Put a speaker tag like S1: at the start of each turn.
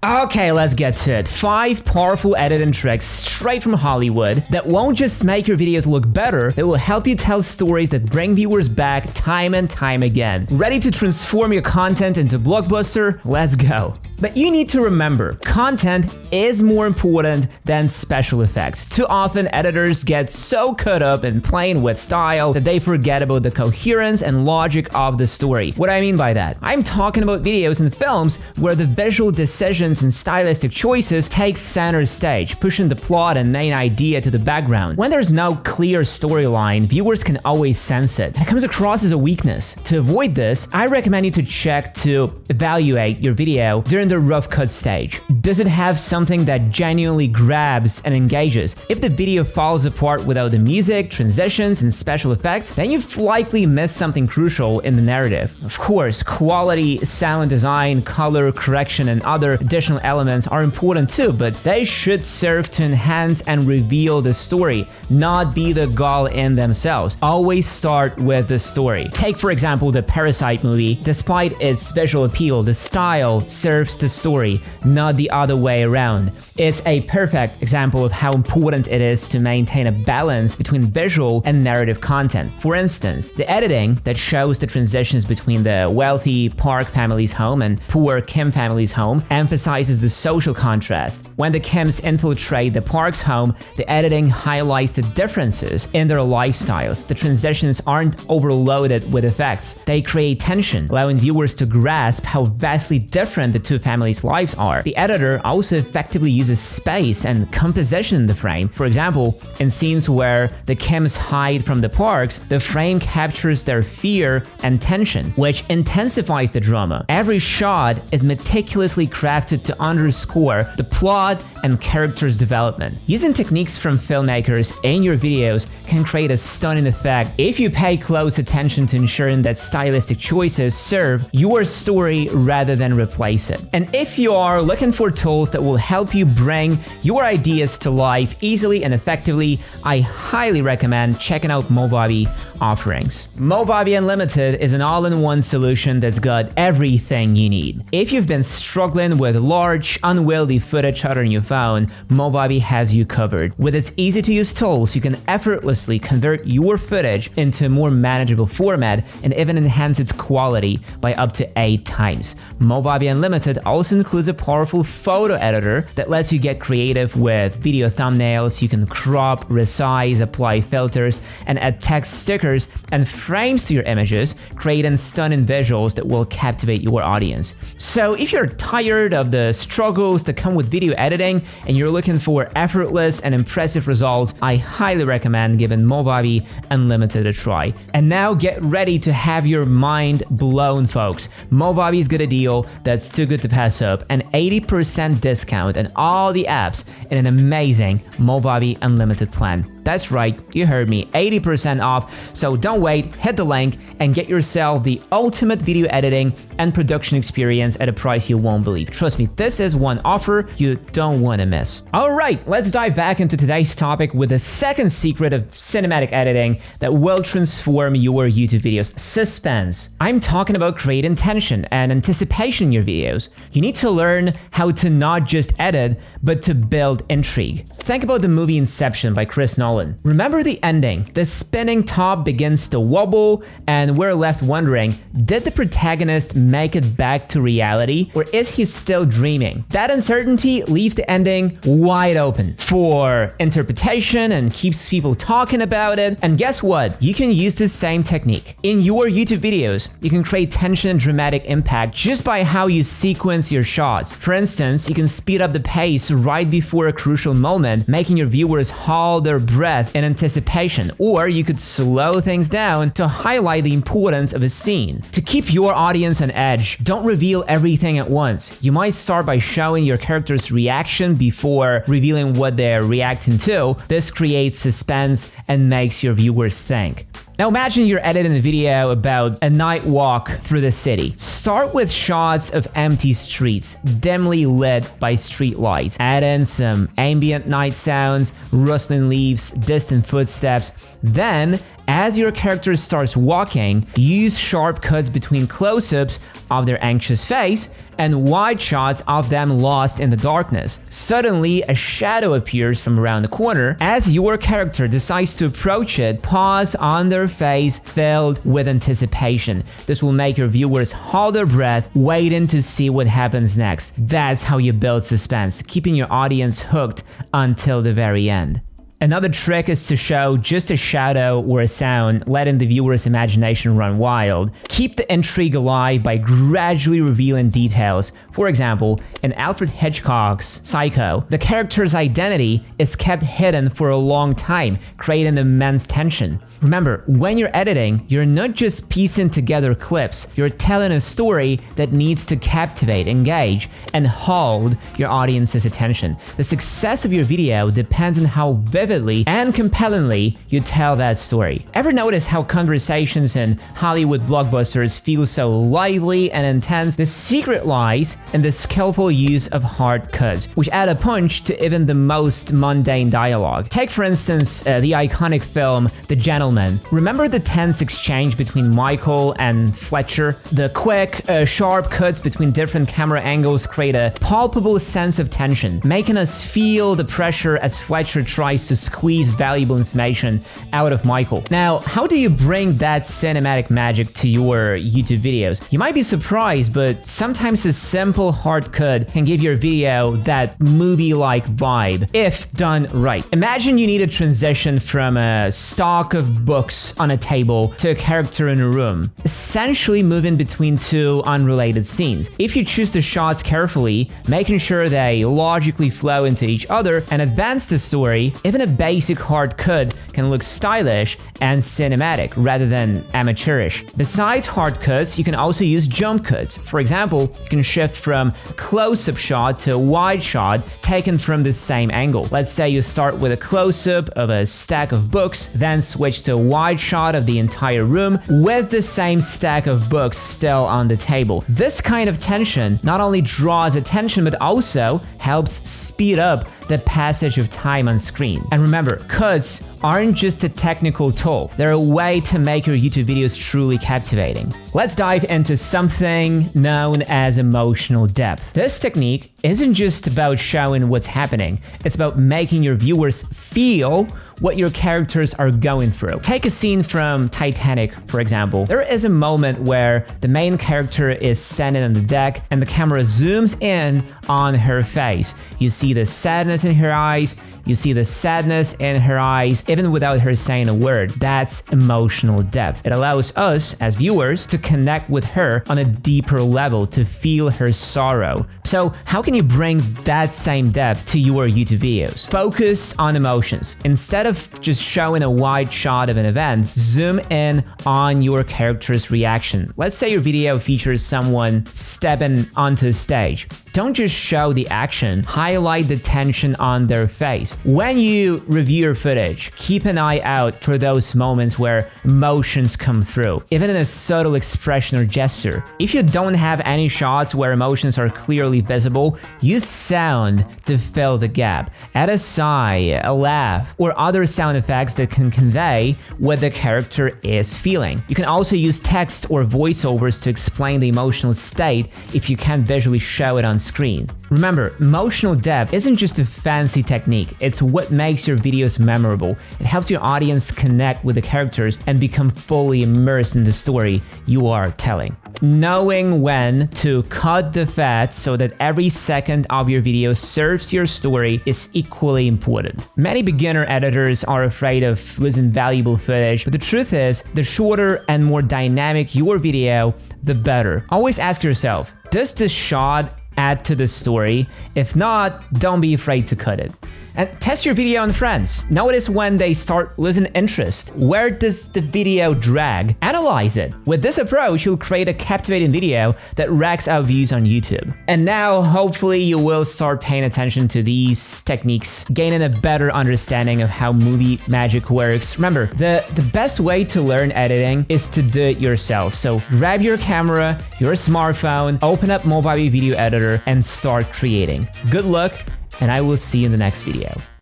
S1: Okay, let's get to it. 5 powerful editing tricks straight from Hollywood that won't just make your videos look better, they will help you tell stories that bring viewers back time and time again. Ready to transform your content into blockbuster? Let's go. But you need to remember, content is more important than special effects. Too often, editors get so caught up in playing with style that they forget about the coherence and logic of the story. What do I mean by that? I'm talking about videos and films where the visual decisions and stylistic choices take center stage, pushing the plot and main idea to the background. When there's no clear storyline, viewers can always sense it. It comes across as a weakness. To avoid this, I recommend you to check to evaluate your video during the rough cut stage. Does it have something that genuinely grabs and engages? If the video falls apart without the music, transitions, and special effects, then you've likely missed something crucial in the narrative. Of course, quality, sound design, color correction, and other additional elements are important too, but they should serve to enhance and reveal the story, not be the goal in themselves. Always start with the story. Take, for example, the Parasite movie. Despite its visual appeal, the style serves the story, not the other way around. It's a perfect example of how important it is to maintain a balance between visual and narrative content. For instance, the editing that shows the transitions between the wealthy Park family's home and poor Kim family's home emphasizes the social contrast. When the Kims infiltrate the Park's home, the editing highlights the differences in their lifestyles. The transitions aren't overloaded with effects. They create tension, allowing viewers to grasp how vastly different the two families' lives are. The editor also effectively uses space and composition in the frame. For example, in scenes where the Kims hide from the Parks, the frame captures their fear and tension, which intensifies the drama. Every shot is meticulously crafted to underscore the plot and characters' development. Using techniques from filmmakers in your videos can create a stunning effect if you pay close attention to ensuring that stylistic choices serve your story rather than replace it. And if you are looking for tools that will help you bring your ideas to life easily and effectively, I highly recommend checking out Movavi offerings. Movavi Unlimited is an all-in-one solution that's got everything you need. If you've been struggling with large, unwieldy footage out on your phone, Movavi has you covered. With its easy-to-use tools, you can effortlessly convert your footage into a more manageable format and even enhance its quality by up to 8 times. Movavi Unlimited also includes a powerful photo editor that lets you get creative with video thumbnails. You can crop, resize, apply filters, and add text stickers and frames to your images, creating stunning visuals that will captivate your audience. So if you're tired of the struggles that come with video editing and you're looking for effortless and impressive results, I highly recommend giving Movavi Unlimited a try. And now get ready to have your mind blown, folks. Movavi's got a deal that's too good to pass up, an 80% discount on all the apps in an amazing Movavi Unlimited plan. That's right, you heard me, 80% off. So don't wait, hit the link and get yourself the ultimate video editing and production experience at a price you won't believe. Trust me, this is one offer you don't want to miss. All right, let's dive back into today's topic with the second secret of cinematic editing that will transform your YouTube videos: suspense. I'm talking about creating tension and anticipation in your videos. You need to learn how to not just edit, but to build intrigue. Think about the movie Inception by Chris Nolan. Remember the ending? The spinning top begins to wobble and we're left wondering, did the protagonist make it back to reality or is he still dreaming? That uncertainty leaves the ending wide open for interpretation and keeps people talking about it. And guess what? You can use this same technique in your YouTube videos. You can create tension and dramatic impact just by how you sequence your shots. For instance, you can speed up the pace right before a crucial moment, making your viewers hold their breath in anticipation, or you could slow things down to highlight the importance of a scene. To keep your audience on edge, don't reveal everything at once. You might start by showing your character's reaction before revealing what they're reacting to. This creates suspense and makes your viewers think. Now imagine you're editing a video about a night walk through the city. Start with shots of empty streets, dimly lit by street lights. Add in some ambient night sounds, rustling leaves, distant footsteps. Then, as your character starts walking, use sharp cuts between close-ups of their anxious face and wide shots of them lost in the darkness. Suddenly, a shadow appears from around the corner. As your character decides to approach it, pause on their face filled with anticipation. This will make your viewers hold their breath, waiting to see what happens next. That's how you build suspense, keeping your audience hooked until the very end. Another trick is to show just a shadow or a sound, letting the viewer's imagination run wild. Keep the intrigue alive by gradually revealing details. For example, in Alfred Hitchcock's Psycho, the character's identity is kept hidden for a long time, creating immense tension. Remember, when you're editing, you're not just piecing together clips, you're telling a story that needs to captivate, engage, and hold your audience's attention. The success of your video depends on how vividly and compellingly you tell that story. Ever notice how conversations in Hollywood blockbusters feel so lively and intense? The secret lies in the skillful use of hard cuts, which add a punch to even the most mundane dialogue. Take, for instance, the iconic film The Gentleman. Remember the tense exchange between Michael and Fletcher? The quick, sharp cuts between different camera angles create a palpable sense of tension, making us feel the pressure as Fletcher tries to squeeze valuable information out of Michael. Now, how do you bring that cinematic magic to your YouTube videos? You might be surprised, but sometimes a simple hard cut can give your video that movie-like vibe, if done right. Imagine you need a transition from a stock of books on a table to a character in a room, essentially moving between two unrelated scenes. If you choose the shots carefully, making sure they logically flow into each other and advance the story, even a basic hard cut can look stylish and cinematic rather than amateurish. Besides hard cuts, you can also use jump cuts. For example, you can shift from a close-up shot to a wide shot taken from the same angle. Let's say you start with a close-up of a stack of books, then switch to a wide shot of the entire room with the same stack of books still on the table. This kind of tension not only draws attention but also helps speed up the passage of time on screen. And remember, cuts aren't just a technical tool, they're a way to make your YouTube videos truly captivating. Let's dive into something known as emotional depth. This technique isn't just about showing what's happening, it's about making your viewers feel what your characters are going through. Take a scene from Titanic, for example. There is a moment where the main character is standing on the deck and the camera zooms in on her face. You see the sadness in her eyes, you see the sadness in her eyes, even without her saying a word. That's emotional depth. It allows us, as viewers, to connect with her on a deeper level, to feel her sorrow. So how can you bring that same depth to your YouTube videos? Focus on emotions. Instead of just showing a wide shot of an event, zoom in on your character's reaction. Let's say your video features someone stepping onto the stage. Don't just show the action, highlight the tension on their face. When you review your footage, keep an eye out for those moments where emotions come through, even in a subtle expression or gesture. If you don't have any shots where emotions are clearly visible, use sound to fill the gap. Add a sigh, a laugh, or other sound effects that can convey what the character is feeling. You can also use text or voiceovers to explain the emotional state if you can't visually show it on screen. Remember, emotional depth isn't just a fancy technique, it's what makes your videos memorable. It helps your audience connect with the characters and become fully immersed in the story you are telling. Knowing when to cut the fat so that every second of your video serves your story is equally important. Many beginner editors are afraid of losing valuable footage, but the truth is, the shorter and more dynamic your video, the better. Always ask yourself, does this shot add to the story? If not, don't be afraid to cut it. And test your video on friends. Notice when they start losing interest. Where does the video drag? Analyze it. With this approach, you'll create a captivating video that racks up views on YouTube. And now, hopefully, you will start paying attention to these techniques, gaining a better understanding of how movie magic works. Remember, the best way to learn editing is to do it yourself. So grab your camera, your smartphone, open up Movavi Video Editor, and start creating. Good luck, and I will see you in the next video.